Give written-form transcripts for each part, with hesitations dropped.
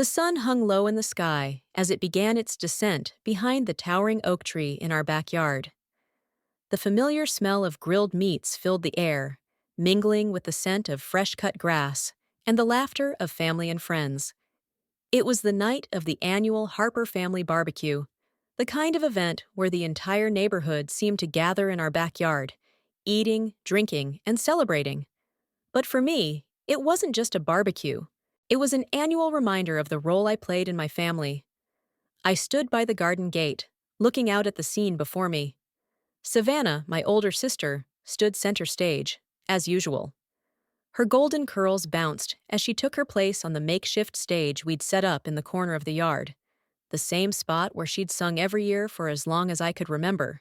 The sun hung low in the sky as it began its descent behind the towering oak tree in our backyard. The familiar smell of grilled meats filled the air, mingling with the scent of fresh-cut grass and the laughter of family and friends. It was the night of the annual Harper family barbecue, the kind of event where the entire neighborhood seemed to gather in our backyard, eating, drinking, and celebrating. But for me, it wasn't just a barbecue. It was an annual reminder of the role I played in my family. I stood by the garden gate, looking out at the scene before me. Savannah, my older sister, stood center stage, as usual. Her golden curls bounced as she took her place on the makeshift stage we'd set up in the corner of the yard, the same spot where she'd sung every year for as long as I could remember.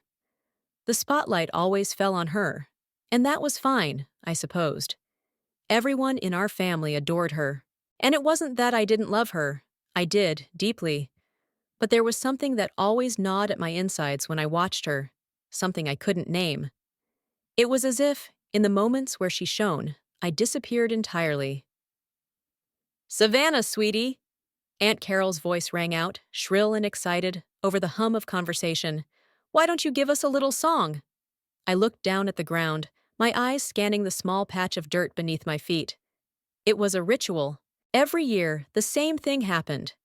The spotlight always fell on her, and that was fine, I supposed. Everyone in our family adored her. And it wasn't that I didn't love her. I did, deeply. But there was something that always gnawed at my insides when I watched her, something I couldn't name. It was as if, in the moments where she shone, I disappeared entirely. "Savannah, sweetie!" Aunt Carol's voice rang out, shrill and excited, over the hum of conversation. "Why don't you give us a little song?" I looked down at the ground, my eyes scanning the small patch of dirt beneath my feet. It was a ritual. Every year, the same thing happened.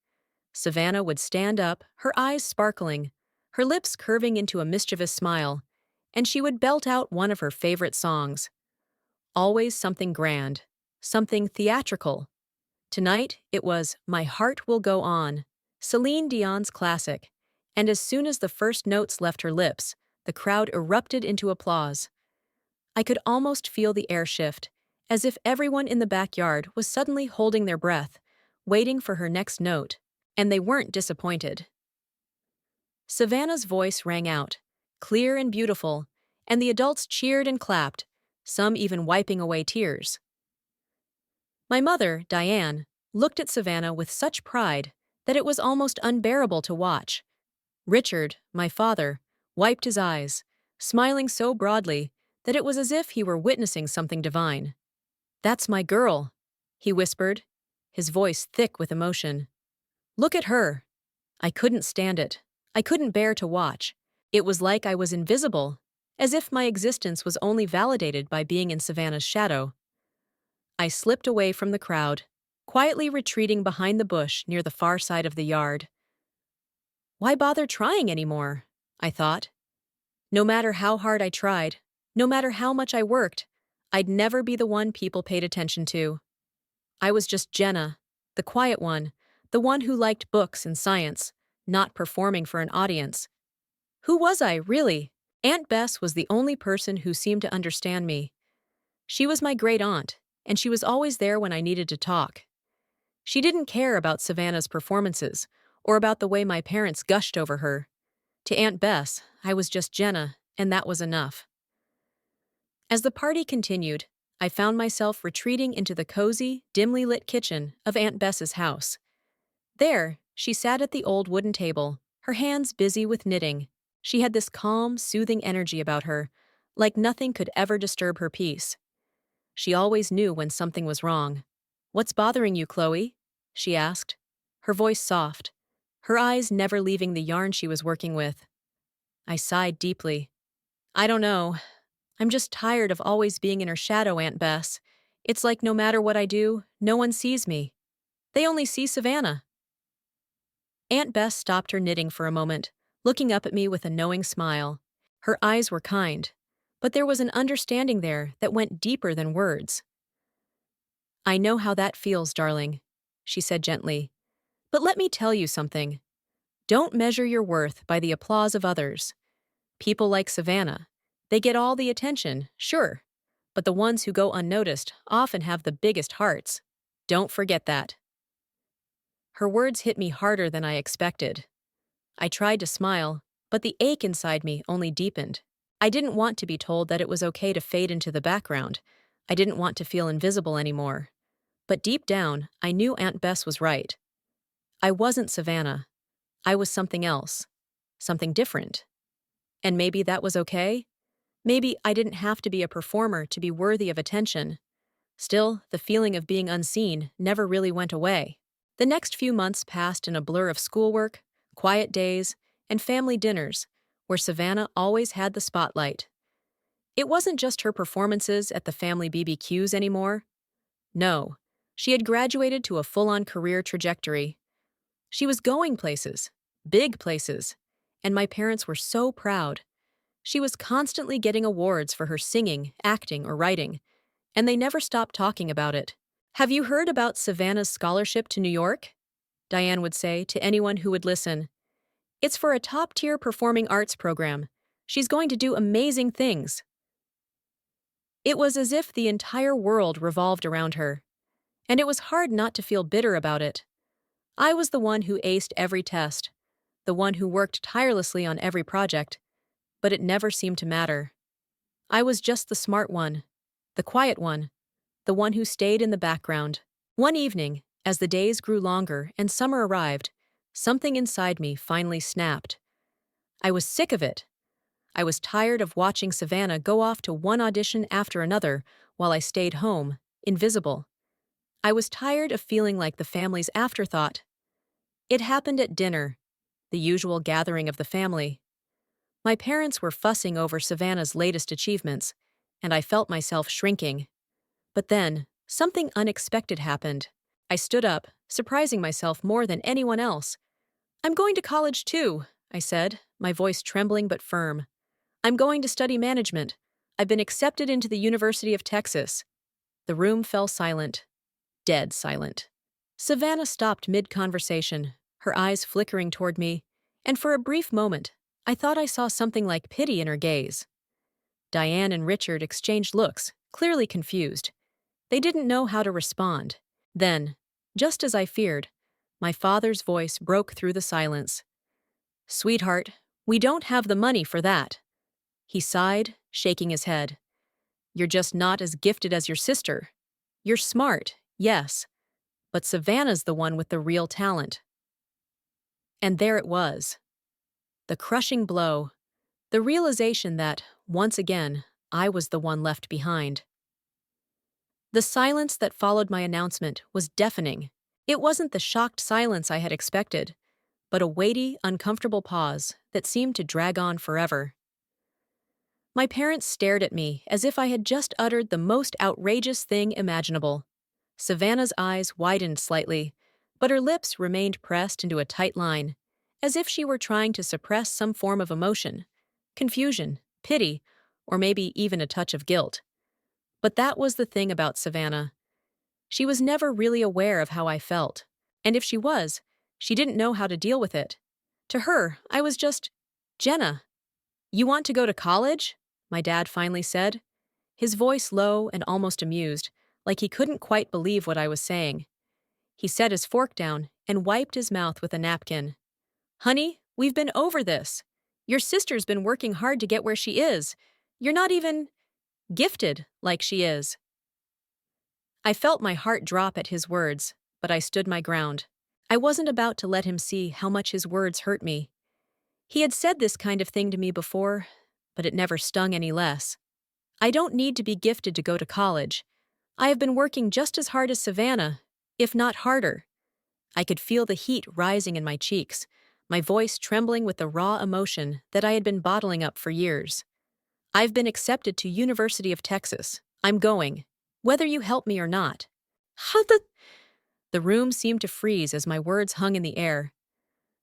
Savannah would stand up, her eyes sparkling, her lips curving into a mischievous smile, and she would belt out one of her favorite songs. Always something grand, something theatrical. Tonight, it was My Heart Will Go On, Celine Dion's classic, and as soon as the first notes left her lips, the crowd erupted into applause. I could almost feel the air shift, as if everyone in the backyard was suddenly holding their breath, waiting for her next note, and they weren't disappointed. Savannah's voice rang out, clear and beautiful, and the adults cheered and clapped, some even wiping away tears. My mother, Diane, looked at Savannah with such pride that it was almost unbearable to watch. Richard, my father, wiped his eyes, smiling so broadly that it was as if he were witnessing something divine. "That's my girl," he whispered, his voice thick with emotion. "Look at her." I couldn't stand it. I couldn't bear to watch. It was like I was invisible, as if my existence was only validated by being in Savannah's shadow. I slipped away from the crowd, quietly retreating behind the bush near the far side of the yard. Why bother trying anymore? I thought. No matter how hard I tried, no matter how much I worked, I'd never be the one people paid attention to. I was just Jenna, the quiet one, the one who liked books and science, not performing for an audience. Who was I, really? Aunt Bess was the only person who seemed to understand me. She was my great aunt, and she was always there when I needed to talk. She didn't care about Savannah's performances, or about the way my parents gushed over her. To Aunt Bess, I was just Jenna, and that was enough. As the party continued, I found myself retreating into the cozy, dimly lit kitchen of Aunt Bess's house. There, she sat at the old wooden table, her hands busy with knitting. She had this calm, soothing energy about her, like nothing could ever disturb her peace. She always knew when something was wrong. "What's bothering you, Chloe?" she asked, her voice soft, her eyes never leaving the yarn she was working with. I sighed deeply. "I don't know. I'm just tired of always being in her shadow, Aunt Bess. It's like no matter what I do, no one sees me. They only see Savannah." Aunt Bess stopped her knitting for a moment, looking up at me with a knowing smile. Her eyes were kind, but there was an understanding there that went deeper than words. "I know how that feels, darling," she said gently. "But let me tell you something. Don't measure your worth by the applause of others. People like Savannah, they get all the attention, sure, but the ones who go unnoticed often have the biggest hearts. Don't forget that." Her words hit me harder than I expected. I tried to smile, but the ache inside me only deepened. I didn't want to be told that it was okay to fade into the background. I didn't want to feel invisible anymore. But deep down, I knew Aunt Bess was right. I wasn't Savannah. I was something else. Something different. And maybe that was okay? Maybe I didn't have to be a performer to be worthy of attention. Still, the feeling of being unseen never really went away. The next few months passed in a blur of schoolwork, quiet days, and family dinners, where Savannah always had the spotlight. It wasn't just her performances at the family BBQs anymore. No, she had graduated to a full-on career trajectory. She was going places, big places, and my parents were so proud. She was constantly getting awards for her singing, acting, or writing, and they never stopped talking about it. "Have you heard about Savannah's scholarship to New York?" Diane would say to anyone who would listen. "It's for a top-tier performing arts program. She's going to do amazing things." It was as if the entire world revolved around her, and it was hard not to feel bitter about it. I was the one who aced every test, the one who worked tirelessly on every project, but it never seemed to matter. I was just the smart one, the quiet one, the one who stayed in the background. One evening, as the days grew longer and summer arrived, something inside me finally snapped. I was sick of it. I was tired of watching Savannah go off to one audition after another while I stayed home, invisible. I was tired of feeling like the family's afterthought. It happened at dinner, the usual gathering of the family. My parents were fussing over Savannah's latest achievements, and I felt myself shrinking. But then, something unexpected happened. I stood up, surprising myself more than anyone else. "I'm going to college too," I said, my voice trembling but firm. "I'm going to study management. I've been accepted into the University of Texas." The room fell silent. Dead silent. Savannah stopped mid-conversation, her eyes flickering toward me, and for a brief moment, I thought I saw something like pity in her gaze. Diane and Richard exchanged looks, clearly confused. They didn't know how to respond. Then, just as I feared, my father's voice broke through the silence. "Sweetheart, we don't have the money for that." He sighed, shaking his head. "You're just not as gifted as your sister. You're smart, yes, but Savannah's the one with the real talent." And there it was. The crushing blow. The realization that, once again, I was the one left behind. The silence that followed my announcement was deafening. It wasn't the shocked silence I had expected, but a weighty, uncomfortable pause that seemed to drag on forever. My parents stared at me as if I had just uttered the most outrageous thing imaginable. Savannah's eyes widened slightly, but her lips remained pressed into a tight line, as if she were trying to suppress some form of emotion, confusion, pity, or maybe even a touch of guilt. But that was the thing about Savannah. She was never really aware of how I felt, and if she was, she didn't know how to deal with it. To her, I was just, "Jenna, you want to go to college?" my dad finally said, his voice low and almost amused, like he couldn't quite believe what I was saying. He set his fork down and wiped his mouth with a napkin. "Honey, we've been over this. Your sister's been working hard to get where she is. You're not even gifted like she is." I felt my heart drop at his words, but I stood my ground. I wasn't about to let him see how much his words hurt me. He had said this kind of thing to me before, but it never stung any less. "I don't need to be gifted to go to college. I have been working just as hard as Savannah, if not harder." I could feel the heat rising in my cheeks, my voice trembling with the raw emotion that I had been bottling up for years. "I've been accepted to University of Texas. I'm going, whether you help me or not." The room seemed to freeze as my words hung in the air.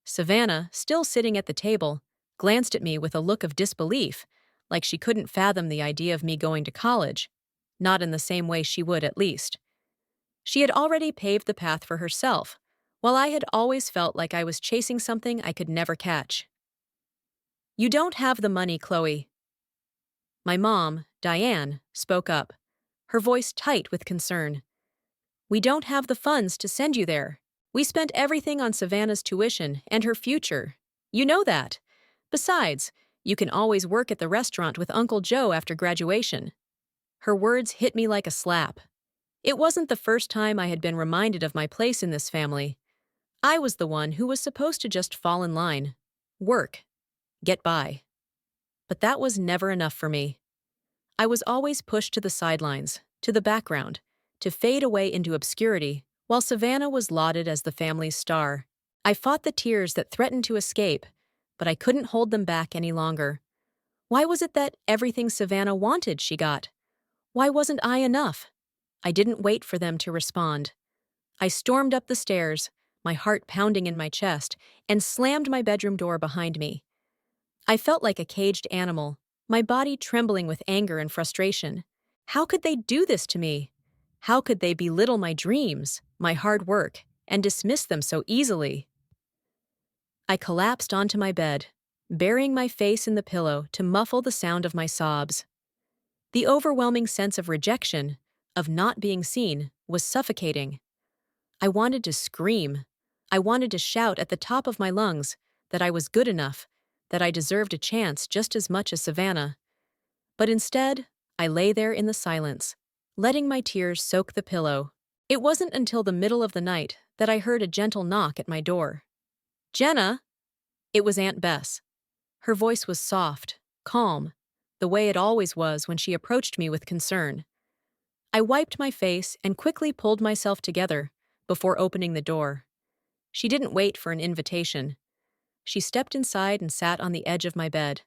Savannah, still sitting at the table, glanced at me with a look of disbelief, like she couldn't fathom the idea of me going to college. Not in the same way she would, at least. She had already paved the path for herself, while I had always felt like I was chasing something I could never catch. "You don't have the money, Chloe." My mom, Diane, spoke up, her voice tight with concern. "We don't have the funds to send you there. We spent everything on Savannah's tuition and her future. You know that. Besides, you can always work at the restaurant with Uncle Joe after graduation." Her words hit me like a slap. It wasn't the first time I had been reminded of my place in this family. I was the one who was supposed to just fall in line, work, get by. But that was never enough for me. I was always pushed to the sidelines, to the background, to fade away into obscurity, while Savannah was lauded as the family's star. I fought the tears that threatened to escape, but I couldn't hold them back any longer. Why was it that everything Savannah wanted she got? Why wasn't I enough? I didn't wait for them to respond. I stormed up the stairs, my heart pounding in my chest, and slammed my bedroom door behind me. I felt like a caged animal, my body trembling with anger and frustration. How could they do this to me? How could they belittle my dreams, my hard work, and dismiss them so easily? I collapsed onto my bed, burying my face in the pillow to muffle the sound of my sobs. The overwhelming sense of rejection, of not being seen, was suffocating. I wanted to scream. I wanted to shout at the top of my lungs that I was good enough, that I deserved a chance just as much as Savannah. But instead, I lay there in the silence, letting my tears soak the pillow. It wasn't until the middle of the night that I heard a gentle knock at my door. "Jenna!" It was Aunt Bess. Her voice was soft, calm, the way it always was when she approached me with concern. I wiped my face and quickly pulled myself together before opening the door. She didn't wait for an invitation. She stepped inside and sat on the edge of my bed.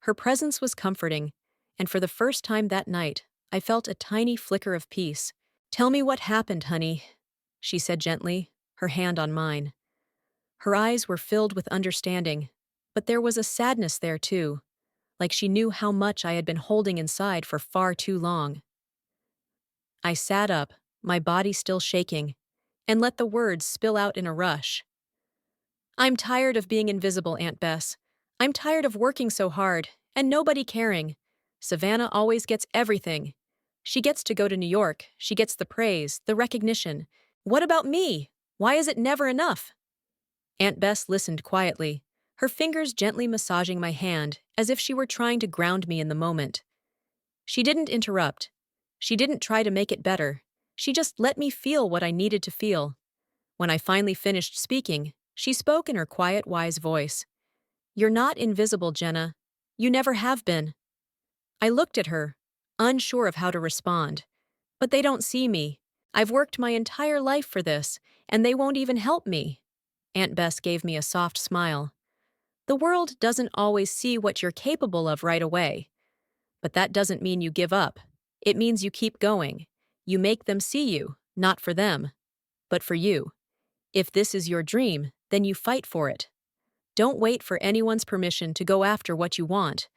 Her presence was comforting, and for the first time that night, I felt a tiny flicker of peace. "Tell me what happened, honey," she said gently, her hand on mine. Her eyes were filled with understanding, but there was a sadness there too, like she knew how much I had been holding inside for far too long. I sat up, my body still shaking, and let the words spill out in a rush. "I'm tired of being invisible, Aunt Bess. I'm tired of working so hard, and nobody caring. Savannah always gets everything. She gets to go to New York, she gets the praise, the recognition. What about me? Why is it never enough?" Aunt Bess listened quietly, her fingers gently massaging my hand as if she were trying to ground me in the moment. She didn't interrupt. She didn't try to make it better. She just let me feel what I needed to feel. When I finally finished speaking, she spoke in her quiet, wise voice. "You're not invisible, Jenna. You never have been." I looked at her, unsure of how to respond. "But they don't see me. I've worked my entire life for this, and they won't even help me." Aunt Bess gave me a soft smile. "The world doesn't always see what you're capable of right away. But that doesn't mean you give up. It means you keep going. You make them see you, not for them, but for you. If this is your dream, then you fight for it. Don't wait for anyone's permission to go after what you want.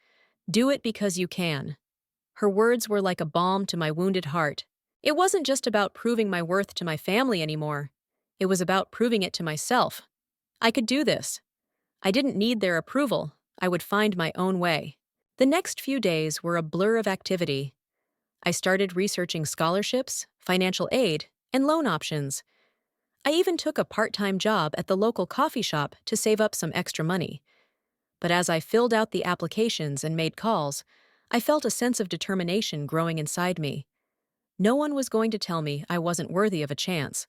Do it because you can." Her words were like a balm to my wounded heart. It wasn't just about proving my worth to my family anymore. It was about proving it to myself. I could do this. I didn't need their approval. I would find my own way. The next few days were a blur of activity. I started researching scholarships, financial aid, and loan options. I even took a part-time job at the local coffee shop to save up some extra money. But as I filled out the applications and made calls, I felt a sense of determination growing inside me. No one was going to tell me I wasn't worthy of a chance.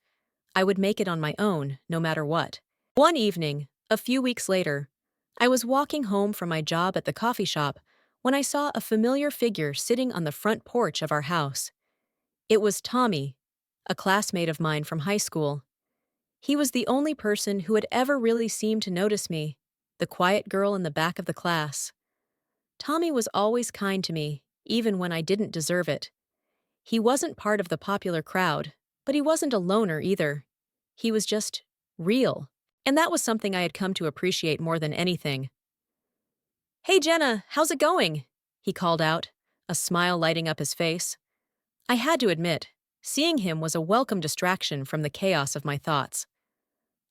I would make it on my own, no matter what. One evening, a few weeks later, I was walking home from my job at the coffee shop when I saw a familiar figure sitting on the front porch of our house. It was Tommy, a classmate of mine from high school. He was the only person who had ever really seemed to notice me, the quiet girl in the back of the class. Tommy was always kind to me, even when I didn't deserve it. He wasn't part of the popular crowd, but he wasn't a loner either. He was just real, and that was something I had come to appreciate more than anything. "Hey Jenna, how's it going?" he called out, a smile lighting up his face. I had to admit, seeing him was a welcome distraction from the chaos of my thoughts.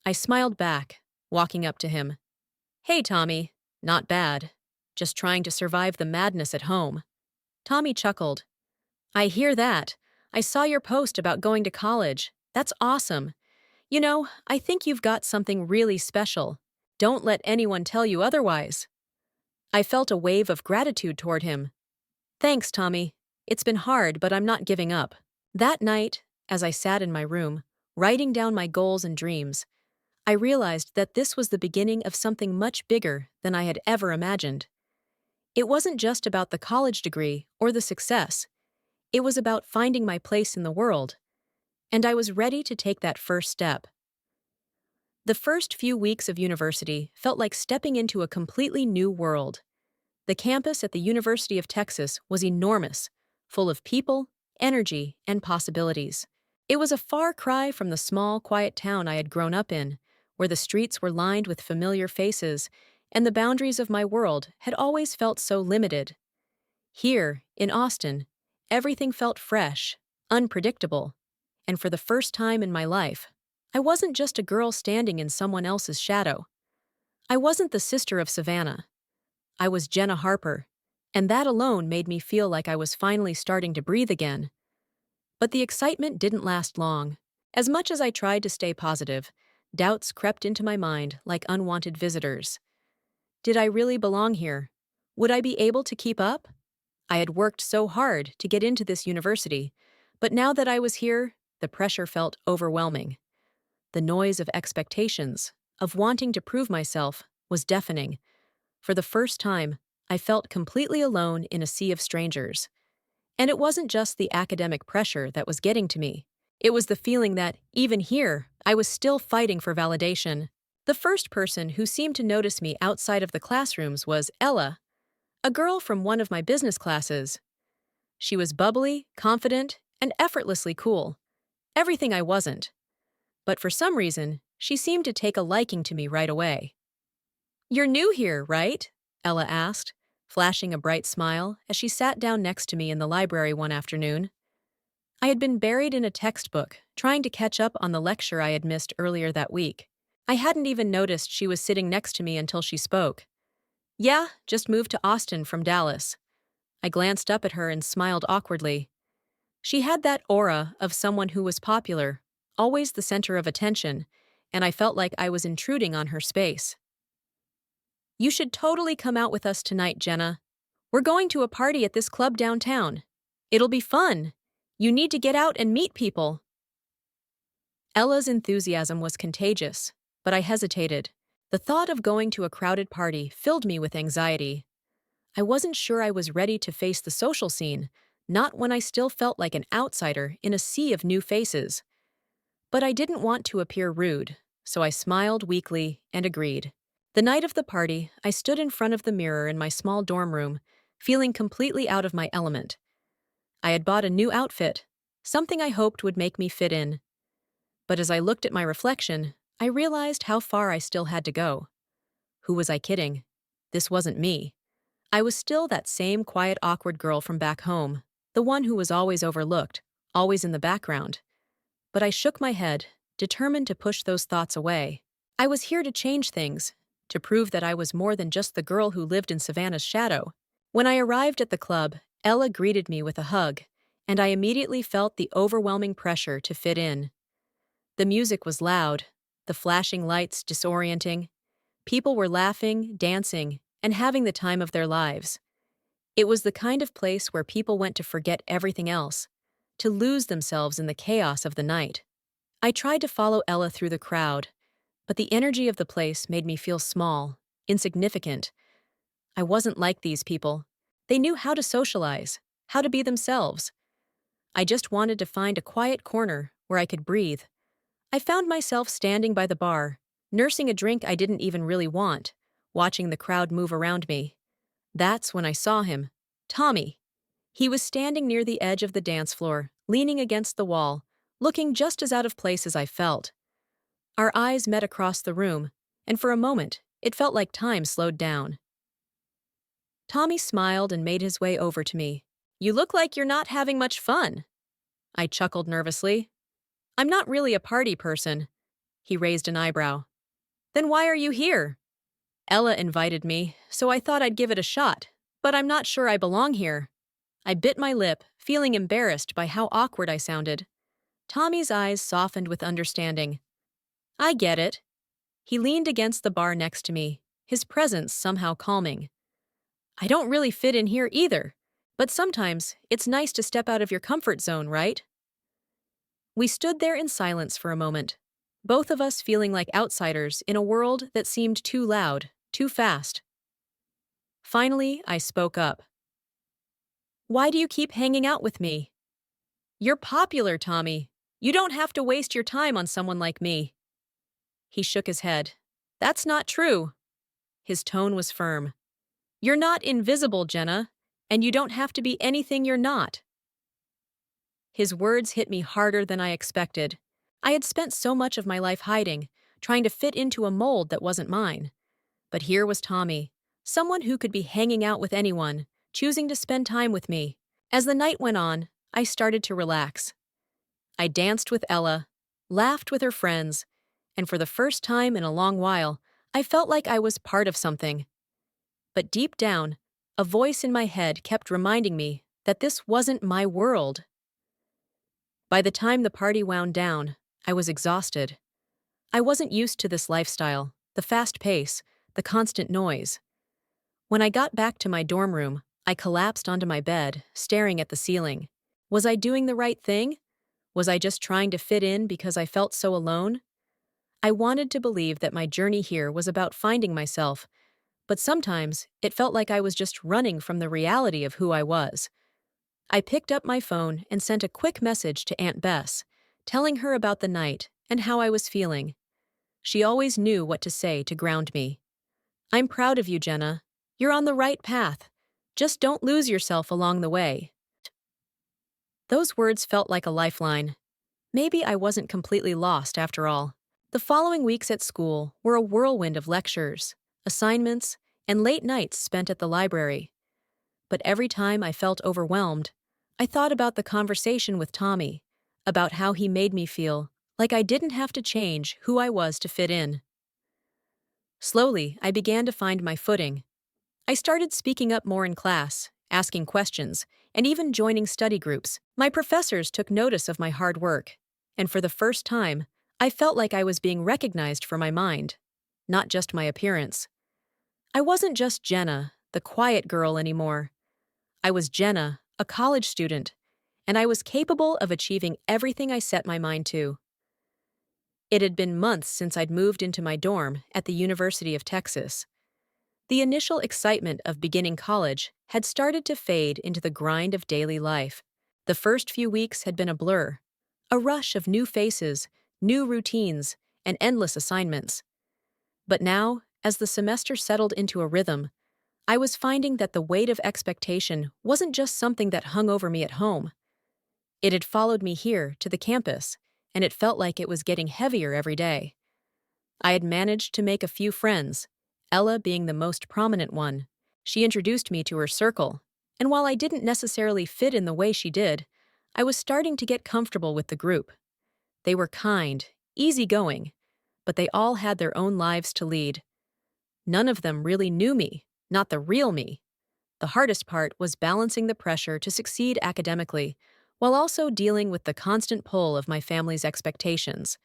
I smiled back, walking up to him. "Hey Tommy, not bad. Just trying to survive the madness at home." Tommy chuckled. "I hear that. I saw your post about going to college. That's awesome. You know, I think you've got something really special. Don't let anyone tell you otherwise." I felt a wave of gratitude toward him. "Thanks, Tommy. It's been hard, but I'm not giving up." That night, as I sat in my room, writing down my goals and dreams, I realized that this was the beginning of something much bigger than I had ever imagined. It wasn't just about the college degree or the success. It was about finding my place in the world. and I was ready to take that first step. The first few weeks of university felt like stepping into a completely new world. The campus at the University of Texas was enormous, full of people, energy, and possibilities. It was a far cry from the small, quiet town I had grown up in, where the streets were lined with familiar faces, and the boundaries of my world had always felt so limited. Here, in Austin, everything felt fresh, unpredictable, and for the first time in my life, I wasn't just a girl standing in someone else's shadow. I wasn't the sister of Savannah. I was Jenna Harper, and that alone made me feel like I was finally starting to breathe again. But the excitement didn't last long. As much as I tried to stay positive, doubts crept into my mind like unwanted visitors. Did I really belong here? Would I be able to keep up? I had worked so hard to get into this university, but now that I was here, the pressure felt overwhelming. The noise of expectations, of wanting to prove myself, was deafening. For the first time, I felt completely alone in a sea of strangers. And it wasn't just the academic pressure that was getting to me. It was the feeling that, even here, I was still fighting for validation. The first person who seemed to notice me outside of the classrooms was Ella, a girl from one of my business classes. She was bubbly, confident, and effortlessly cool. Everything I wasn't. But for some reason, she seemed to take a liking to me right away. "You're new here, right?" Ella asked, flashing a bright smile as she sat down next to me in the library one afternoon. I had been buried in a textbook, trying to catch up on the lecture I had missed earlier that week. I hadn't even noticed she was sitting next to me until she spoke. "Yeah, just moved to Austin from Dallas." I glanced up at her and smiled awkwardly. She had that aura of someone who was popular, always the center of attention, and I felt like I was intruding on her space. "You should totally come out with us tonight, Jenna. We're going to a party at this club downtown. It'll be fun. You need to get out and meet people." Ella's enthusiasm was contagious, but I hesitated. The thought of going to a crowded party filled me with anxiety. I wasn't sure I was ready to face the social scene, not when I still felt like an outsider in a sea of new faces. But I didn't want to appear rude, so I smiled weakly and agreed. The night of the party, I stood in front of the mirror in my small dorm room, feeling completely out of my element. I had bought a new outfit, something I hoped would make me fit in. But as I looked at my reflection, I realized how far I still had to go. Who was I kidding? This wasn't me. I was still that same quiet, awkward girl from back home, the one who was always overlooked, always in the background. But I shook my head, determined to push those thoughts away. I was here to change things, to prove that I was more than just the girl who lived in Savannah's shadow. When I arrived at the club, Ella greeted me with a hug, and I immediately felt the overwhelming pressure to fit in. The music was loud, the flashing lights disorienting. People were laughing, dancing, and having the time of their lives. It was the kind of place where people went to forget everything else, to lose themselves in the chaos of the night. I tried to follow Ella through the crowd, but the energy of the place made me feel small, insignificant. I wasn't like these people. They knew how to socialize, how to be themselves. I just wanted to find a quiet corner where I could breathe. I found myself standing by the bar, nursing a drink I didn't even really want, watching the crowd move around me. That's when I saw him, Tommy. He was standing near the edge of the dance floor, leaning against the wall, looking just as out of place as I felt. Our eyes met across the room, and for a moment, it felt like time slowed down. Tommy smiled and made his way over to me. "You look like you're not having much fun." I chuckled nervously. "I'm not really a party person." He raised an eyebrow. "Then why are you here?" "Ella invited me, so I thought I'd give it a shot, but I'm not sure I belong here." I bit my lip, feeling embarrassed by how awkward I sounded. Tommy's eyes softened with understanding. "I get it." He leaned against the bar next to me, his presence somehow calming. "I don't really fit in here either, but sometimes it's nice to step out of your comfort zone, right?" We stood there in silence for a moment, both of us feeling like outsiders in a world that seemed too loud, too fast. Finally, I spoke up. "Why do you keep hanging out with me?" "You're popular, Tommy. You don't have to waste your time on someone like me. He shook his head. That's not true. His tone was firm. You're not invisible, Jenna, and you don't have to be anything you're not. His words hit me harder than I expected. I had spent so much of my life hiding, trying to fit into a mold that wasn't mine. But here was Tommy, someone who could be hanging out with anyone, choosing to spend time with me. As the night went on, I started to relax. I danced with Ella, laughed with her friends, and for the first time in a long while, I felt like I was part of something. But deep down, a voice in my head kept reminding me that this wasn't my world. By the time the party wound down, I was exhausted. I wasn't used to this lifestyle, the fast pace, the constant noise. When I got back to my dorm room, I collapsed onto my bed, staring at the ceiling. Was I doing the right thing? Was I just trying to fit in because I felt so alone? I wanted to believe that my journey here was about finding myself, but sometimes it felt like I was just running from the reality of who I was. I picked up my phone and sent a quick message to Aunt Bess, telling her about the night and how I was feeling. She always knew what to say to ground me. I'm proud of you, Jenna. You're on the right path. Just don't lose yourself along the way. Those words felt like a lifeline. Maybe I wasn't completely lost after all. The following weeks at school were a whirlwind of lectures, assignments, and late nights spent at the library. But every time I felt overwhelmed, I thought about the conversation with Tommy, about how he made me feel like I didn't have to change who I was to fit in. Slowly, I began to find my footing. I started speaking up more in class, asking questions, and even joining study groups. My professors took notice of my hard work, and for the first time, I felt like I was being recognized for my mind, not just my appearance. I wasn't just Jenna, the quiet girl anymore. I was Jenna, a college student, and I was capable of achieving everything I set my mind to. It had been months since I'd moved into my dorm at the University of Texas. The initial excitement of beginning college had started to fade into the grind of daily life. The first few weeks had been a blur, a rush of new faces, new routines, and endless assignments. But now, as the semester settled into a rhythm, I was finding that the weight of expectation wasn't just something that hung over me at home. It had followed me here to the campus, and it felt like it was getting heavier every day. I had managed to make a few friends, Ella being the most prominent one. She introduced me to her circle, and while I didn't necessarily fit in the way she did, I was starting to get comfortable with the group. They were kind, easygoing, but they all had their own lives to lead. None of them really knew me, not the real me. The hardest part was balancing the pressure to succeed academically, while also dealing with the constant pull of my family's expectations.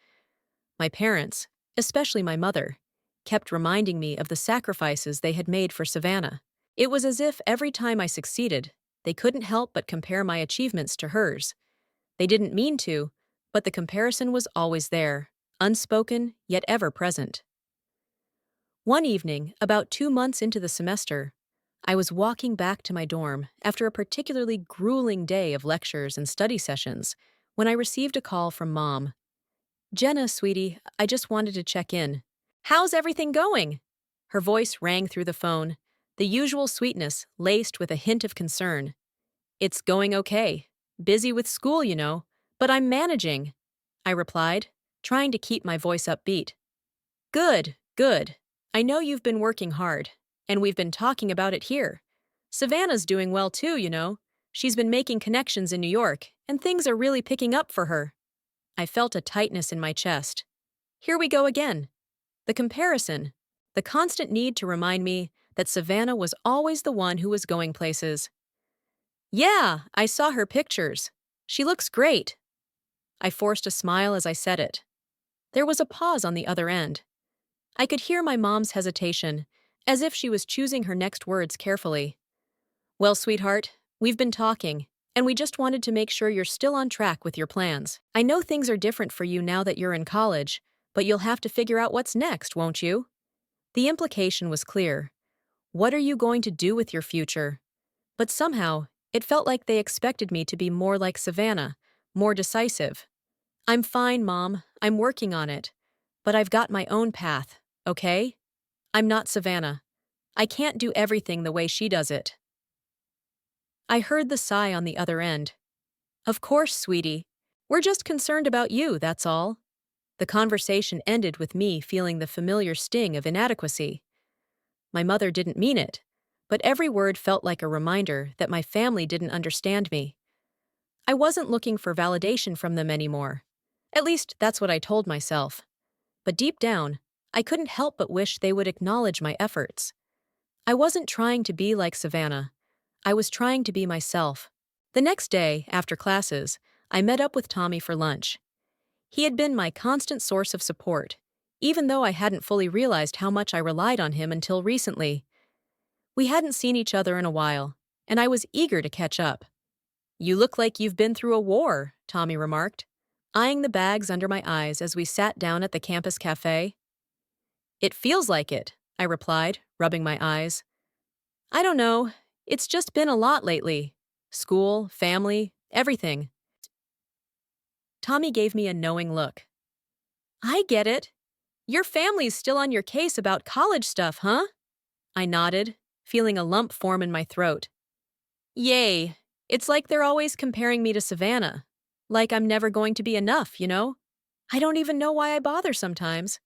My parents, especially my mother, kept reminding me of the sacrifices they had made for Savannah. It was as if every time I succeeded, they couldn't help but compare my achievements to hers. They didn't mean to, but the comparison was always there, unspoken yet ever present. One evening, about 2 months into the semester, I was walking back to my dorm after a particularly grueling day of lectures and study sessions when I received a call from Mom. "Jenna, sweetie, I just wanted to check in. How's everything going?" Her voice rang through the phone, the usual sweetness laced with a hint of concern. "It's going okay. Busy with school, but I'm managing," I replied, trying to keep my voice upbeat. "Good, good. I know you've been working hard, and we've been talking about it here. Savannah's doing well too. She's been making connections in New York, and things are really picking up for her." I felt a tightness in my chest. Here we go again. The comparison, the constant need to remind me that Savannah was always the one who was going places. "Yeah, I saw her pictures. She looks great." I forced a smile as I said it. There was a pause on the other end. I could hear my mom's hesitation, as if she was choosing her next words carefully. "Well, sweetheart, we've been talking, and we just wanted to make sure you're still on track with your plans. I know things are different for you now that you're in college, but you'll have to figure out what's next, won't you?" The implication was clear. What are you going to do with your future? But somehow, it felt like they expected me to be more like Savannah, more decisive. I'm fine, Mom. I'm working on it. But I've got my own path, okay? I'm not Savannah. I can't do everything the way she does it. I heard the sigh on the other end. Of course, sweetie. We're just concerned about you, that's all. The conversation ended with me feeling the familiar sting of inadequacy. My mother didn't mean it, but every word felt like a reminder that my family didn't understand me. I wasn't looking for validation from them anymore. At least that's what I told myself. But deep down, I couldn't help but wish they would acknowledge my efforts. I wasn't trying to be like Savannah. I was trying to be myself. The next day, after classes, I met up with Tommy for lunch. He had been my constant source of support, even though I hadn't fully realized how much I relied on him until recently. We hadn't seen each other in a while, and I was eager to catch up. "You look like you've been through a war," Tommy remarked, eyeing the bags under my eyes as we sat down at the campus cafe. "It feels like it," I replied, rubbing my eyes. "I don't know. It's just been a lot lately. School, family, everything." Tommy gave me a knowing look. "I get it. Your family's still on your case about college stuff, huh?" I nodded, feeling a lump form in my throat. "Yay. It's like they're always comparing me to Savannah. Like I'm never going to be enough, you know? I don't even know why I bother sometimes."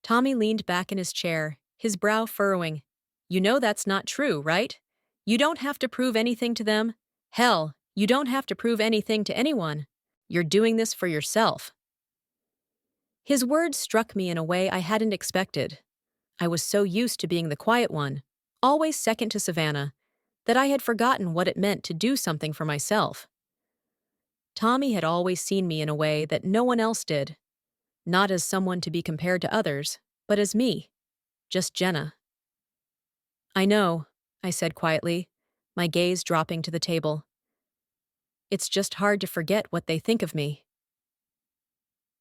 Tommy leaned back in his chair, his brow furrowing. "You know that's not true, right? You don't have to prove anything to them. Hell, you don't have to prove anything to anyone. You're doing this for yourself." His words struck me in a way I hadn't expected. I was so used to being the quiet one, always second to Savannah, that I had forgotten what it meant to do something for myself. Tommy had always seen me in a way that no one else did, not as someone to be compared to others, but as me, just Jenna. "I know," I said quietly, my gaze dropping to the table. "It's just hard to forget what they think of me."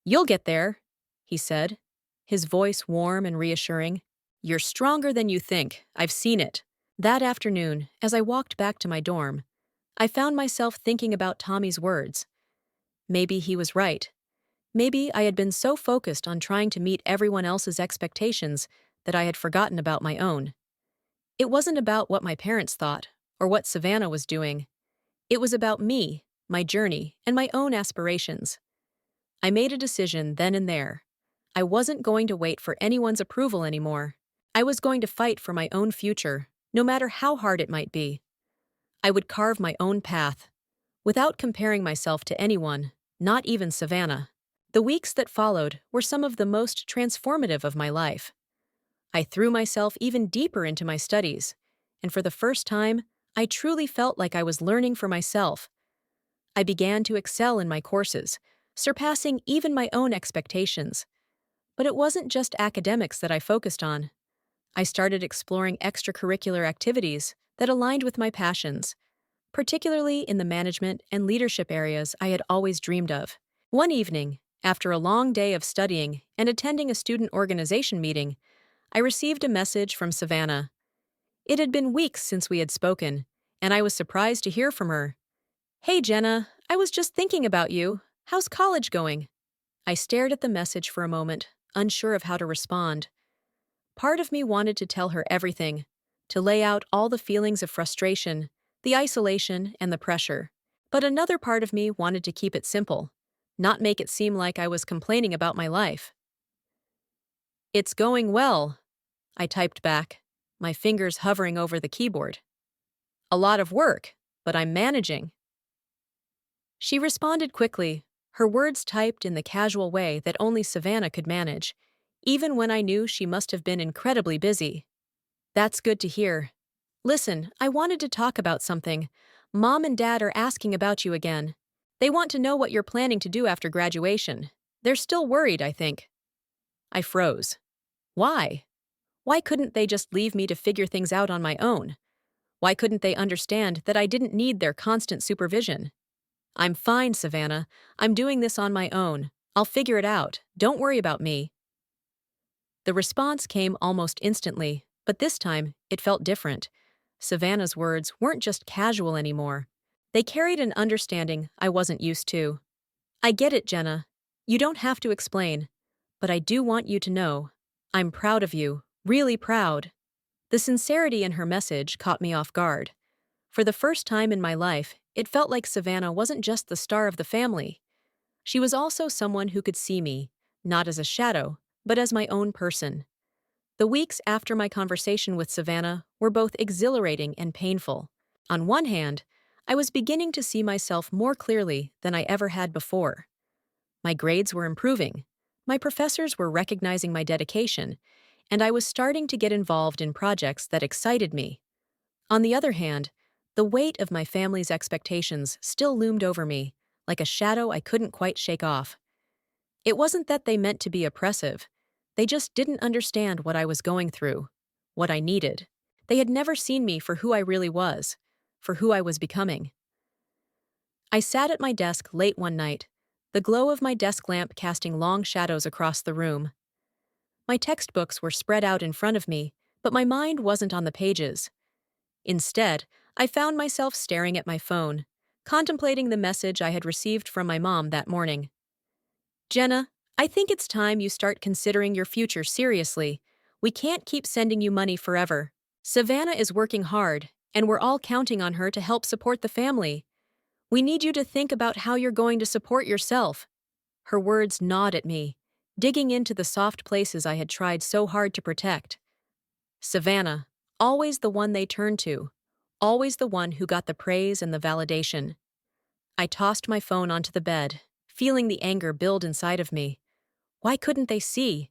"You'll get there," he said, his voice warm and reassuring. "You're stronger than you think, I've seen it." That afternoon, as I walked back to my dorm, I found myself thinking about Tommy's words. Maybe he was right. Maybe I had been so focused on trying to meet everyone else's expectations that I had forgotten about my own. It wasn't about what my parents thought or what Savannah was doing. It was about me, my journey, and my own aspirations. I made a decision then and there. I wasn't going to wait for anyone's approval anymore. I was going to fight for my own future, no matter how hard it might be. I would carve my own path, without comparing myself to anyone, not even Savannah. The weeks that followed were some of the most transformative of my life. I threw myself even deeper into my studies, and for the first time, I truly felt like I was learning for myself. I began to excel in my courses, surpassing even my own expectations. But it wasn't just academics that I focused on. I started exploring extracurricular activities that aligned with my passions, particularly in the management and leadership areas I had always dreamed of. One evening, after a long day of studying and attending a student organization meeting, I received a message from Savannah. It had been weeks since we had spoken, and I was surprised to hear from her. "Hey Jenna, I was just thinking about you. How's college going?" I stared at the message for a moment, unsure of how to respond. Part of me wanted to tell her everything, to lay out all the feelings of frustration, the isolation, and the pressure. But another part of me wanted to keep it simple, not make it seem like I was complaining about my life. "It's going well," I typed back, my fingers hovering over the keyboard. "A lot of work, but I'm managing." She responded quickly, her words typed in the casual way that only Savannah could manage, even when I knew she must have been incredibly busy. "That's good to hear. Listen, I wanted to talk about something. Mom and Dad are asking about you again. They want to know what you're planning to do after graduation. They're still worried, I think." I froze. Why? Why couldn't they just leave me to figure things out on my own? Why couldn't they understand that I didn't need their constant supervision? "I'm fine, Savannah. I'm doing this on my own. I'll figure it out. Don't worry about me." The response came almost instantly, but this time it felt different. Savannah's words weren't just casual anymore. They carried an understanding I wasn't used to. "I get it, Jenna. You don't have to explain, but I do want you to know. I'm proud of you, really proud. The sincerity in her message caught me off guard. For the first time in my life, it felt like Savannah wasn't just the star of the family. She was also someone who could see me, not as a shadow, but as my own person. The weeks after my conversation with Savannah were both exhilarating and painful. On one hand, I was beginning to see myself more clearly than I ever had before. My grades were improving, my professors were recognizing my dedication, and I was starting to get involved in projects that excited me. On the other hand, the weight of my family's expectations still loomed over me, like a shadow I couldn't quite shake off. It wasn't that they meant to be oppressive. They just didn't understand what I was going through, what I needed. They had never seen me for who I really was, for who I was becoming. I sat at my desk late one night, the glow of my desk lamp casting long shadows across the room. My textbooks were spread out in front of me, but my mind wasn't on the pages. Instead, I found myself staring at my phone, contemplating the message I had received from my mom that morning. Jenna, I think it's time you start considering your future seriously. We can't keep sending you money forever. Savannah is working hard, and we're all counting on her to help support the family. We need you to think about how you're going to support yourself. Her words gnawed at me, digging into the soft places I had tried so hard to protect. Savannah, always the one they turned to, always the one who got the praise and the validation. I tossed my phone onto the bed, feeling the anger build inside of me. Why couldn't they see?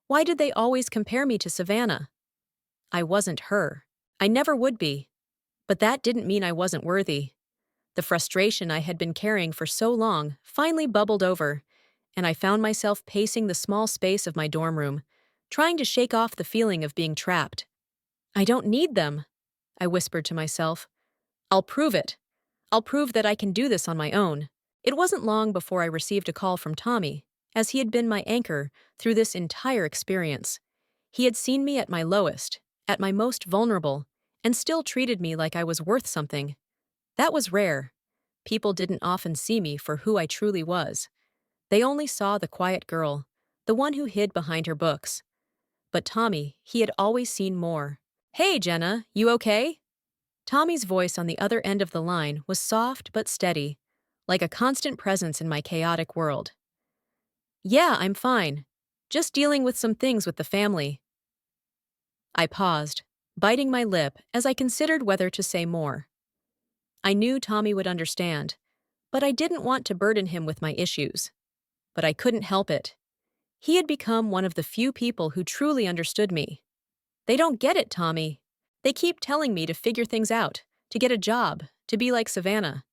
Why did they always compare me to Savannah? I wasn't her. I never would be. But that didn't mean I wasn't worthy. The frustration I had been carrying for so long finally bubbled over, and I found myself pacing the small space of my dorm room, trying to shake off the feeling of being trapped. I don't need them, I whispered to myself. I'll prove it. I'll prove that I can do this on my own. It wasn't long before I received a call from Tommy, as he had been my anchor through this entire experience. He had seen me at my lowest, at my most vulnerable, and still treated me like I was worth something. That was rare. People didn't often see me for who I truly was. They only saw the quiet girl, the one who hid behind her books. But Tommy, he had always seen more. Hey, Jenna, you okay? Tommy's voice on the other end of the line was soft but steady, like a constant presence in my chaotic world. Yeah, I'm fine. Just dealing with some things with the family. I paused, biting my lip as I considered whether to say more. I knew Tommy would understand, but I didn't want to burden him with my issues. But I couldn't help it. He had become one of the few people who truly understood me. They don't get it, Tommy. They keep telling me to figure things out, to get a job, to be like Savannah.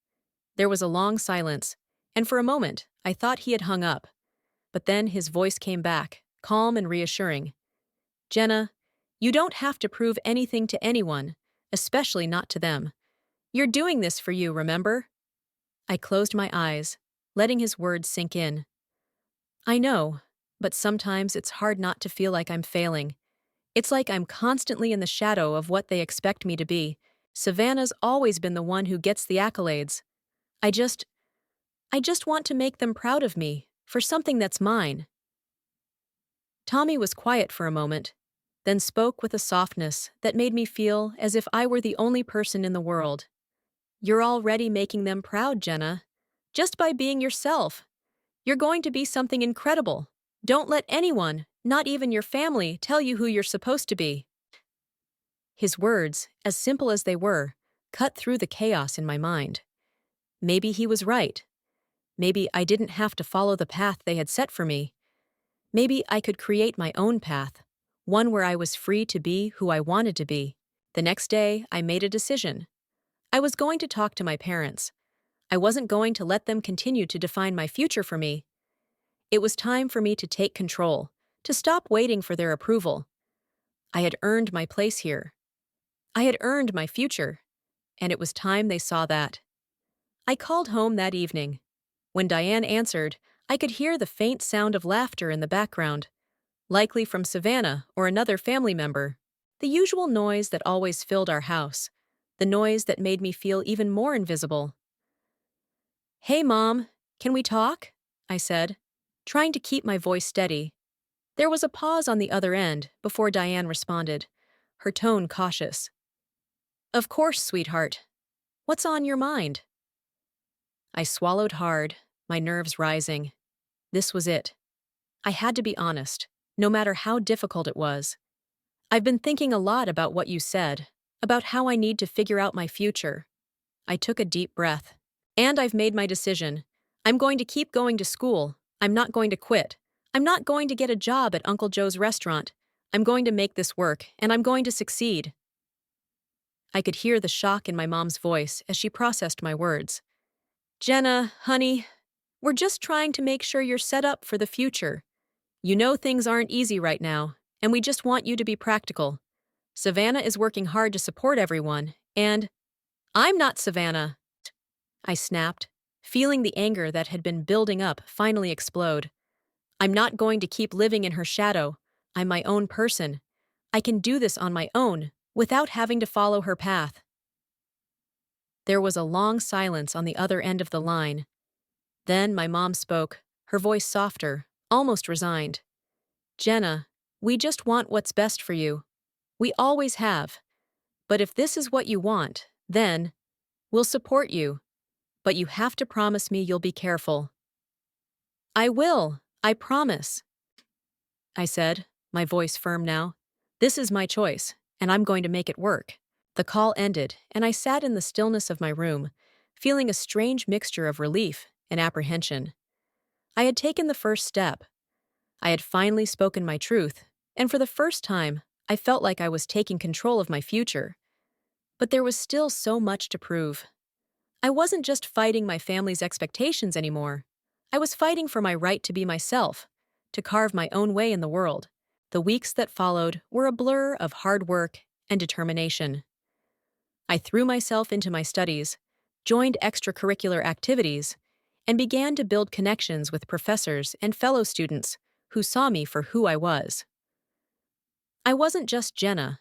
There was a long silence, and for a moment, I thought he had hung up. But then his voice came back, calm and reassuring. Jenna, you don't have to prove anything to anyone, especially not to them. You're doing this for you, remember? I closed my eyes, letting his words sink in. I know, but sometimes it's hard not to feel like I'm failing. It's like I'm constantly in the shadow of what they expect me to be. Savannah's always been the one who gets the accolades. I just want to make them proud of me, for something that's mine. Tommy was quiet for a moment, then spoke with a softness that made me feel as if I were the only person in the world. You're already making them proud, Jenna. Just by being yourself. You're going to be something incredible. Don't let anyone, not even your family, tell you who you're supposed to be. His words, as simple as they were, cut through the chaos in my mind. Maybe he was right. Maybe I didn't have to follow the path they had set for me. Maybe I could create my own path, one where I was free to be who I wanted to be. The next day, I made a decision. I was going to talk to my parents. I wasn't going to let them continue to define my future for me. It was time for me to take control, to stop waiting for their approval. I had earned my place here. I had earned my future, and it was time they saw that. I called home that evening. When Diane answered, I could hear the faint sound of laughter in the background, likely from Savannah or another family member. The usual noise that always filled our house, the noise that made me feel even more invisible. Hey, Mom, can we talk? I said. trying to keep my voice steady. There was a pause on the other end before Diane responded, her tone cautious. Of course, sweetheart. What's on your mind? I swallowed hard, my nerves rising. This was it. I had to be honest, no matter how difficult it was. I've been thinking a lot about what you said, about how I need to figure out my future. I took a deep breath. And I've made my decision. I'm going to keep going to school. I'm not going to quit. I'm not going to get a job at Uncle Joe's restaurant. I'm going to make this work, and I'm going to succeed. I could hear the shock in my mom's voice as she processed my words. Jenna, honey, we're just trying to make sure you're set up for the future. You know things aren't easy right now, and we just want you to be practical. Savannah is working hard to support everyone, and I'm not Savannah, I snapped, feeling the anger that had been building up finally explode. I'm not going to keep living in her shadow. I'm my own person. I can do this on my own, without having to follow her path. There was a long silence on the other end of the line. Then my mom spoke, her voice softer, almost resigned. Jenna, we just want what's best for you. We always have. But if this is what you want, then we'll support you. But you have to promise me you'll be careful. I will, I promise, I said, my voice firm now. This is my choice, and I'm going to make it work. The call ended, and I sat in the stillness of my room, feeling a strange mixture of relief and apprehension. I had taken the first step. I had finally spoken my truth, and for the first time, I felt like I was taking control of my future. But there was still so much to prove. I wasn't just fighting my family's expectations anymore. I was fighting for my right to be myself, to carve my own way in the world. The weeks that followed were a blur of hard work and determination. I threw myself into my studies, joined extracurricular activities, and began to build connections with professors and fellow students who saw me for who I was. I wasn't just Jenna,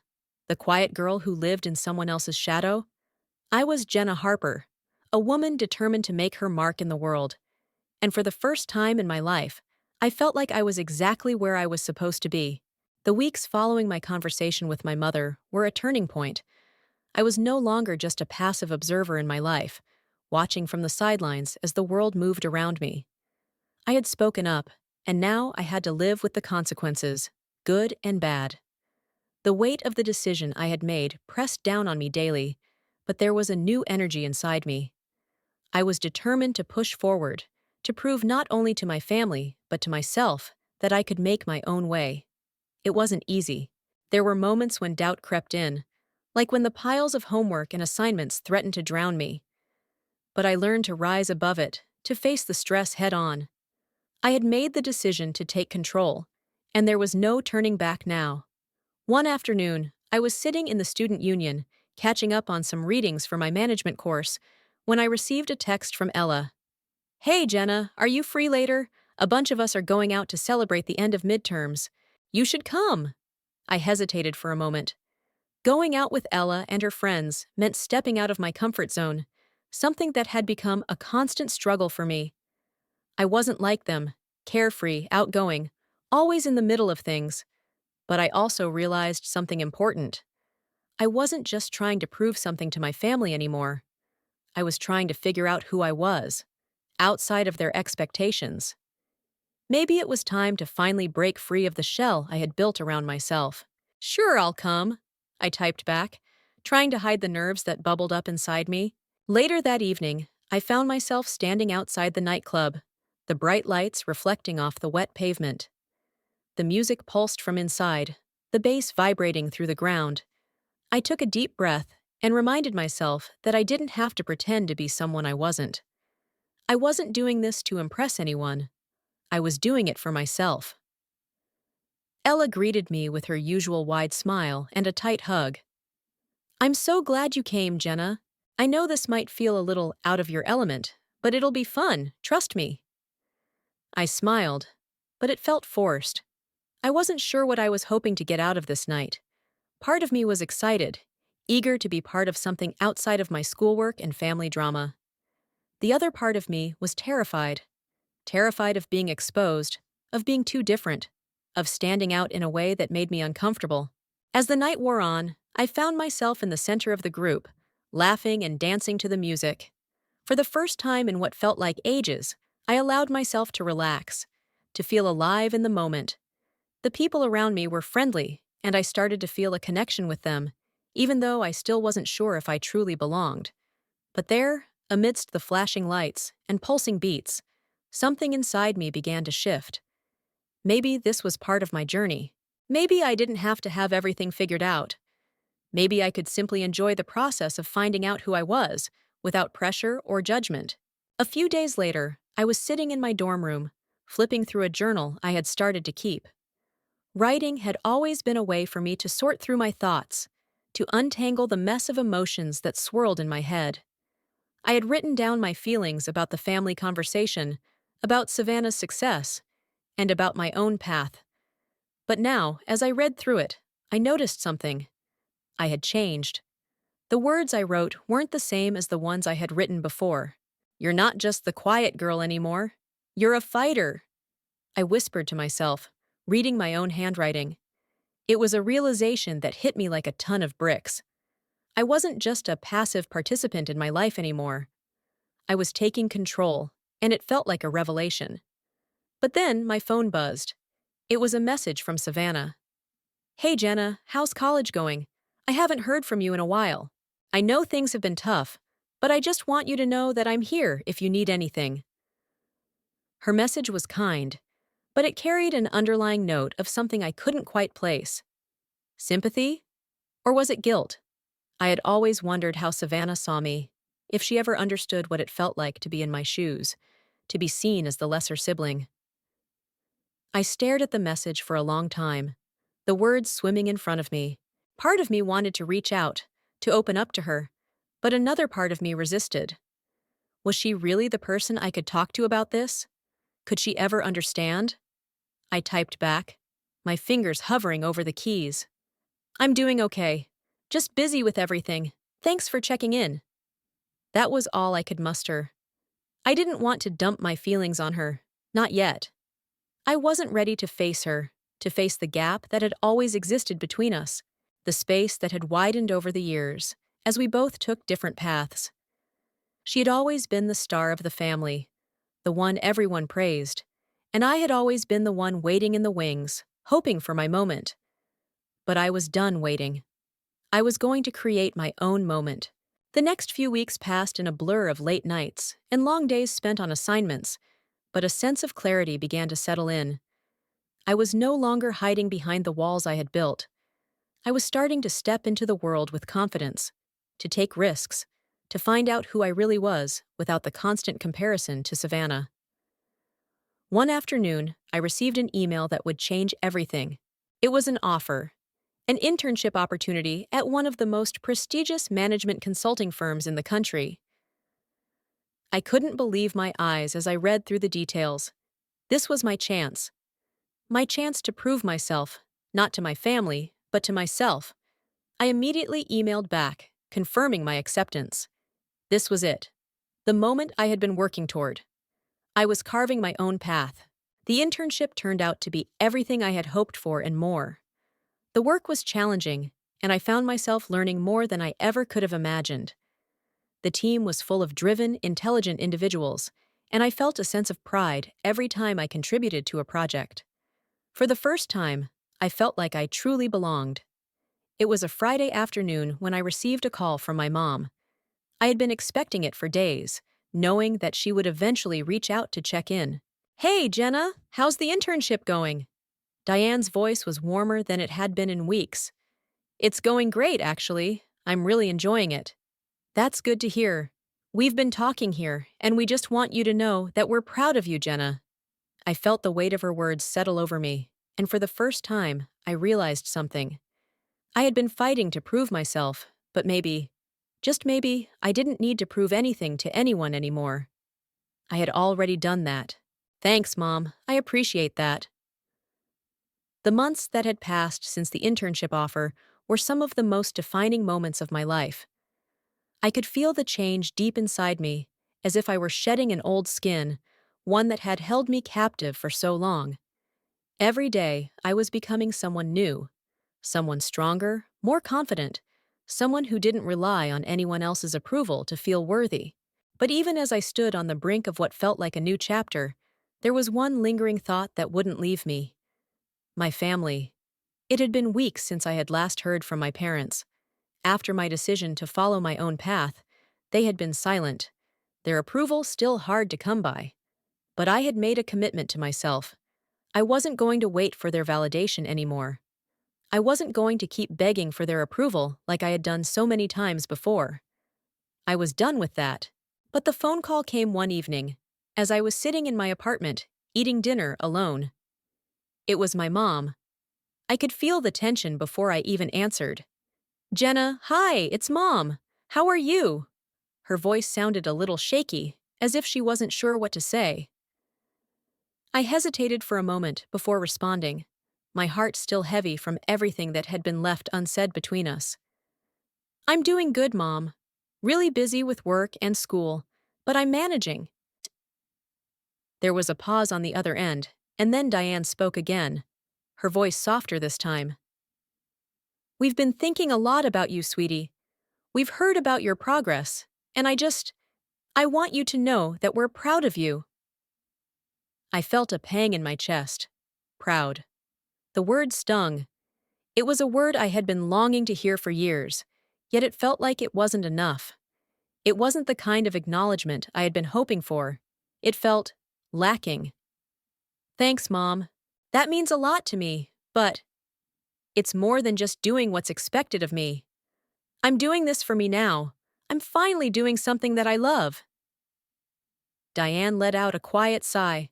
the quiet girl who lived in someone else's shadow. I was Jenna Harper, a woman determined to make her mark in the world. And for the first time in my life, I felt like I was exactly where I was supposed to be. The weeks following my conversation with my mother were a turning point. I was no longer just a passive observer in my life, watching from the sidelines as the world moved around me. I had spoken up, and now I had to live with the consequences, good and bad. The weight of the decision I had made pressed down on me daily, but there was a new energy inside me. I was determined to push forward, to prove not only to my family, but to myself, that I could make my own way. It wasn't easy. There were moments when doubt crept in, like when the piles of homework and assignments threatened to drown me. But I learned to rise above it, to face the stress head on. I had made the decision to take control, and there was no turning back now. One afternoon, I was sitting in the student union, catching up on some readings for my management course, when I received a text from Ella. Hey Jenna, are you free later? A bunch of us are going out to celebrate the end of midterms. You should come. I hesitated for a moment. Going out with Ella and her friends meant stepping out of my comfort zone, something that had become a constant struggle for me. I wasn't like them, carefree, outgoing, always in the middle of things. But I also realized something important. I wasn't just trying to prove something to my family anymore. I was trying to figure out who I was, outside of their expectations. Maybe it was time to finally break free of the shell I had built around myself. Sure, I'll come, I typed back, trying to hide the nerves that bubbled up inside me. Later that evening, I found myself standing outside the nightclub, the bright lights reflecting off the wet pavement. The music pulsed from inside, the bass vibrating through the ground. I took a deep breath and reminded myself that I didn't have to pretend to be someone I wasn't. I wasn't doing this to impress anyone. I was doing it for myself. Ella greeted me with her usual wide smile and a tight hug. I'm so glad you came, Jenna. I know this might feel a little out of your element, but it'll be fun, trust me. I smiled, but it felt forced. I wasn't sure what I was hoping to get out of this night. Part of me was excited, eager to be part of something outside of my schoolwork and family drama. The other part of me was terrified. terrified of being exposed, of being too different, of standing out in a way that made me uncomfortable. As the night wore on, I found myself in the center of the group, laughing and dancing to the music. For the first time in what felt like ages, I allowed myself to relax, to feel alive in the moment. The people around me were friendly, and I started to feel a connection with them, even though I still wasn't sure if I truly belonged. But there, amidst the flashing lights and pulsing beats, something inside me began to shift. Maybe this was part of my journey. Maybe I didn't have to have everything figured out. Maybe I could simply enjoy the process of finding out who I was, without pressure or judgment. A few days later, I was sitting in my dorm room, flipping through a journal I had started to keep. Writing had always been a way for me to sort through my thoughts, to untangle the mess of emotions that swirled in my head. I had written down my feelings about the family conversation, about Savannah's success, and about my own path. But now, as I read through it, I noticed something. I had changed. The words I wrote weren't the same as the ones I had written before. "You're not just the quiet girl anymore. You're a fighter," I whispered to myself, reading my own handwriting. It was a realization that hit me like a ton of bricks. I wasn't just a passive participant in my life anymore. I was taking control, and it felt like a revelation. But then my phone buzzed. It was a message from Savannah. "Hey Jenna, how's college going? I haven't heard from you in a while. I know things have been tough, but I just want you to know that I'm here if you need anything." Her message was kind, but it carried an underlying note of something I couldn't quite place. Sympathy? Or was it guilt? I had always wondered how Savannah saw me, if she ever understood what it felt like to be in my shoes, to be seen as the lesser sibling. I stared at the message for a long time, the words swimming in front of me. Part of me wanted to reach out, to open up to her, but another part of me resisted. Was she really the person I could talk to about this? Could she ever understand? I typed back, my fingers hovering over the keys. "I'm doing okay. Just busy with everything. Thanks for checking in." That was all I could muster. I didn't want to dump my feelings on her, not yet. I wasn't ready to face her, to face the gap that had always existed between us, the space that had widened over the years, as we both took different paths. She had always been the star of the family, the one everyone praised, and I had always been the one waiting in the wings, hoping for my moment. But I was done waiting. I was going to create my own moment. The next few weeks passed in a blur of late nights and long days spent on assignments, but a sense of clarity began to settle in. I was no longer hiding behind the walls I had built. I was starting to step into the world with confidence, to take risks, to find out who I really was without the constant comparison to Savannah. One afternoon, I received an email that would change everything. It was an offer, an internship opportunity at one of the most prestigious management consulting firms in the country. I couldn't believe my eyes as I read through the details. This was my chance. My chance to prove myself, not to my family, but to myself. I immediately emailed back, confirming my acceptance. This was it. The moment I had been working toward. I was carving my own path. The internship turned out to be everything I had hoped for and more. The work was challenging, and I found myself learning more than I ever could have imagined. The team was full of driven, intelligent individuals, and I felt a sense of pride every time I contributed to a project. For the first time, I felt like I truly belonged. It was a Friday afternoon when I received a call from my mom. I had been expecting it for days, knowing that she would eventually reach out to check in. "Hey, Jenna, how's the internship going?" Diane's voice was warmer than it had been in weeks. "It's going great, actually. I'm really enjoying it." "That's good to hear. We've been talking here, and we just want you to know that we're proud of you, Jenna." I felt the weight of her words settle over me, and for the first time, I realized something. I had been fighting to prove myself, but maybe, just maybe, I didn't need to prove anything to anyone anymore. I had already done that. "Thanks, Mom. I appreciate that." The months that had passed since the internship offer were some of the most defining moments of my life. I could feel the change deep inside me, as if I were shedding an old skin, one that had held me captive for so long. Every day, I was becoming someone new, someone stronger, more confident, someone who didn't rely on anyone else's approval to feel worthy. But even as I stood on the brink of what felt like a new chapter, there was one lingering thought that wouldn't leave me. My family. It had been weeks since I had last heard from my parents. After my decision to follow my own path, they had been silent, their approval still hard to come by. But I had made a commitment to myself. I wasn't going to wait for their validation anymore. I wasn't going to keep begging for their approval like I had done so many times before. I was done with that. But the phone call came one evening, as I was sitting in my apartment, eating dinner alone. It was my mom. I could feel the tension before I even answered. "Jenna, hi, it's Mom. How are you?" Her voice sounded a little shaky, as if she wasn't sure what to say. I hesitated for a moment before responding, my heart still heavy from everything that had been left unsaid between us. "I'm doing good, Mom. Really busy with work and school, but I'm managing." There was a pause on the other end, and then Diane spoke again, her voice softer this time. "We've been thinking a lot about you, sweetie. We've heard about your progress, and I want you to know that we're proud of you." I felt a pang in my chest. Proud. The word stung. It was a word I had been longing to hear for years, yet it felt like it wasn't enough. It wasn't the kind of acknowledgement I had been hoping for. It felt lacking. "Thanks, Mom. That means a lot to me, but it's more than just doing what's expected of me. I'm doing this for me now. I'm finally doing something that I love." Diane let out a quiet sigh,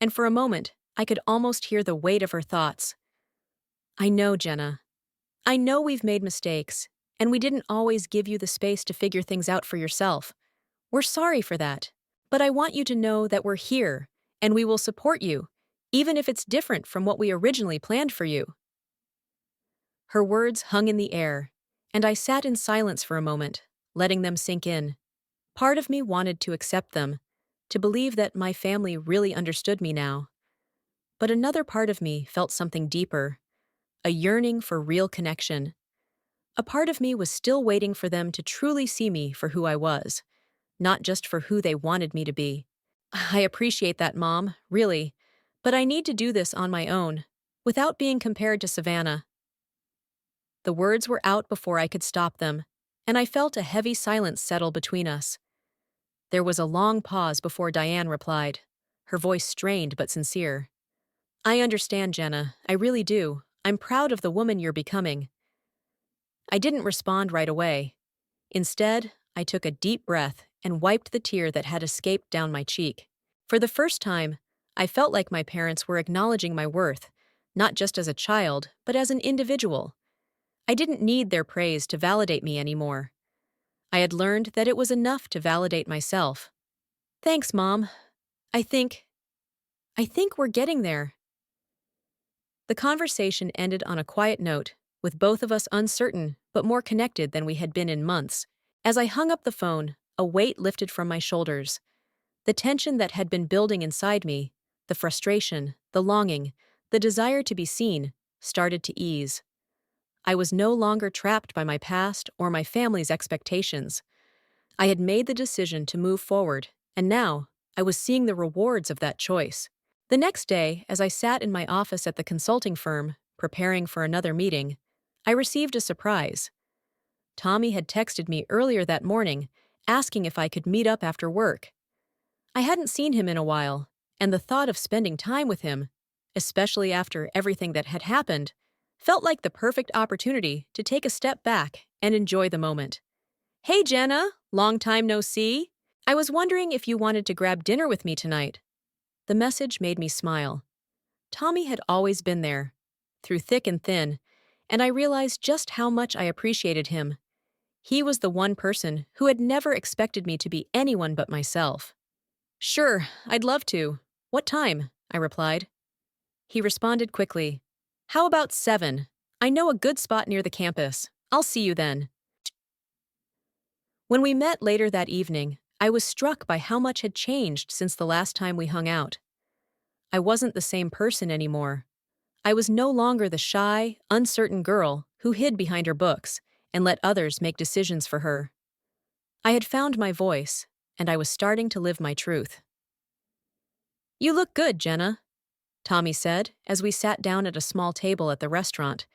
and for a moment, I could almost hear the weight of her thoughts. "I know, Jenna. I know we've made mistakes, and we didn't always give you the space to figure things out for yourself. We're sorry for that. But I want you to know that we're here, and we will support you, even if it's different from what we originally planned for you." Her words hung in the air, and I sat in silence for a moment, letting them sink in. Part of me wanted to accept them, to believe that my family really understood me now. But another part of me felt something deeper, a yearning for real connection. A part of me was still waiting for them to truly see me for who I was, not just for who they wanted me to be. "I appreciate that, Mom, really, but I need to do this on my own, without being compared to Savannah." The words were out before I could stop them, and I felt a heavy silence settle between us. There was a long pause before Diane replied, her voice strained but sincere. "I understand, Jenna. I really do. I'm proud of the woman you're becoming." I didn't respond right away. Instead, I took a deep breath and wiped the tear that had escaped down my cheek. For the first time, I felt like my parents were acknowledging my worth, not just as a child, but as an individual. I didn't need their praise to validate me anymore. I had learned that it was enough to validate myself. "Thanks, Mom. I think we're getting there." The conversation ended on a quiet note, with both of us uncertain but more connected than we had been in months. As I hung up the phone, a weight lifted from my shoulders. The tension that had been building inside me, the frustration, the longing, the desire to be seen, started to ease. I was no longer trapped by my past or my family's expectations. I had made the decision to move forward, and now I was seeing the rewards of that choice. The next day, as I sat in my office at the consulting firm, preparing for another meeting, I received a surprise. Tommy had texted me earlier that morning, asking if I could meet up after work. I hadn't seen him in a while, and the thought of spending time with him, especially after everything that had happened, felt like the perfect opportunity to take a step back and enjoy the moment. "Hey, Jenna, long time no see. I was wondering if you wanted to grab dinner with me tonight." The message made me smile. Tommy had always been there, through thick and thin, and I realized just how much I appreciated him. He was the one person who had never expected me to be anyone but myself. "Sure, I'd love to. What time?" I replied. He responded quickly. "How about 7? I know a good spot near the campus. I'll see you then." When we met later that evening, I was struck by how much had changed since the last time we hung out. I wasn't the same person anymore. I was no longer the shy, uncertain girl who hid behind her books and let others make decisions for her. I had found my voice, and I was starting to live my truth. "You look good, Jenna," Tommy said as we sat down at a small table at the restaurant,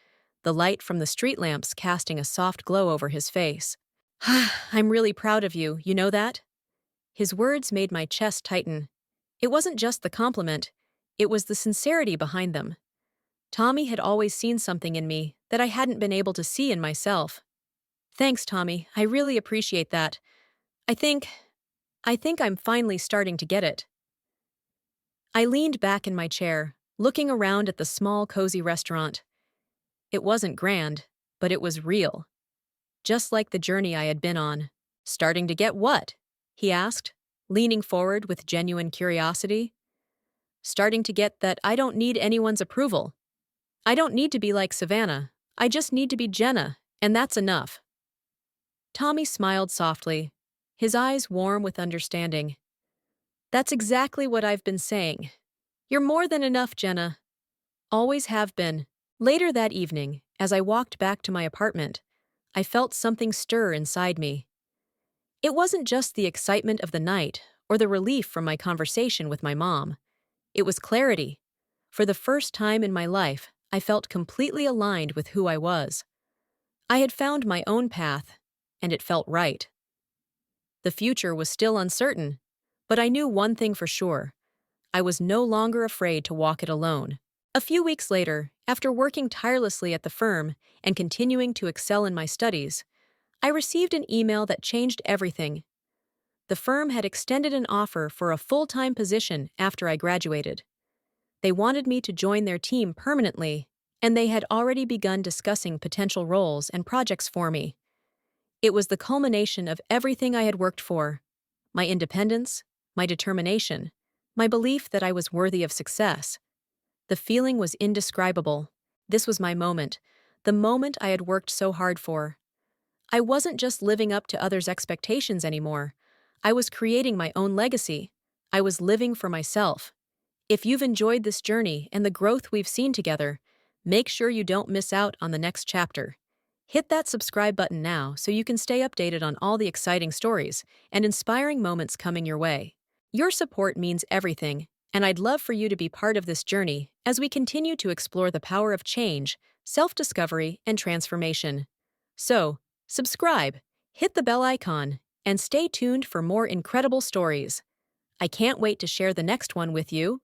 the light from the street lamps casting a soft glow over his face. "I'm really proud of you, you know that?" His words made my chest tighten. It wasn't just the compliment, it was the sincerity behind them. Tommy had always seen something in me that I hadn't been able to see in myself. "Thanks, Tommy. I really appreciate that. I think I'm finally starting to get it." I leaned back in my chair, looking around at the small, cozy restaurant. It wasn't grand, but it was real. Just like the journey I had been on. "Starting to get what?" he asked, leaning forward with genuine curiosity. "Starting to get that I don't need anyone's approval. I don't need to be like Savannah. I just need to be Jenna, and that's enough." Tommy smiled softly, his eyes warm with understanding. "That's exactly what I've been saying. You're more than enough, Jenna. Always have been." Later that evening, as I walked back to my apartment, I felt something stir inside me. It wasn't just the excitement of the night or the relief from my conversation with my mom. It was clarity. For the first time in my life, I felt completely aligned with who I was. I had found my own path, and it felt right. The future was still uncertain, but I knew one thing for sure. I was no longer afraid to walk it alone. A few weeks later, after working tirelessly at the firm and continuing to excel in my studies, I received an email that changed everything. The firm had extended an offer for a full-time position after I graduated. They wanted me to join their team permanently, and they had already begun discussing potential roles and projects for me. It was the culmination of everything I had worked for: my independence, my determination, my belief that I was worthy of success. The feeling was indescribable. This was my moment, the moment I had worked so hard for. I wasn't just living up to others' expectations anymore. I was creating my own legacy. I was living for myself. If you've enjoyed this journey and the growth we've seen together, make sure you don't miss out on the next chapter. Hit that subscribe button now so you can stay updated on all the exciting stories and inspiring moments coming your way. Your support means everything, and I'd love for you to be part of this journey as we continue to explore the power of change, self-discovery, and transformation. So, subscribe, hit the bell icon, and stay tuned for more incredible stories. I can't wait to share the next one with you.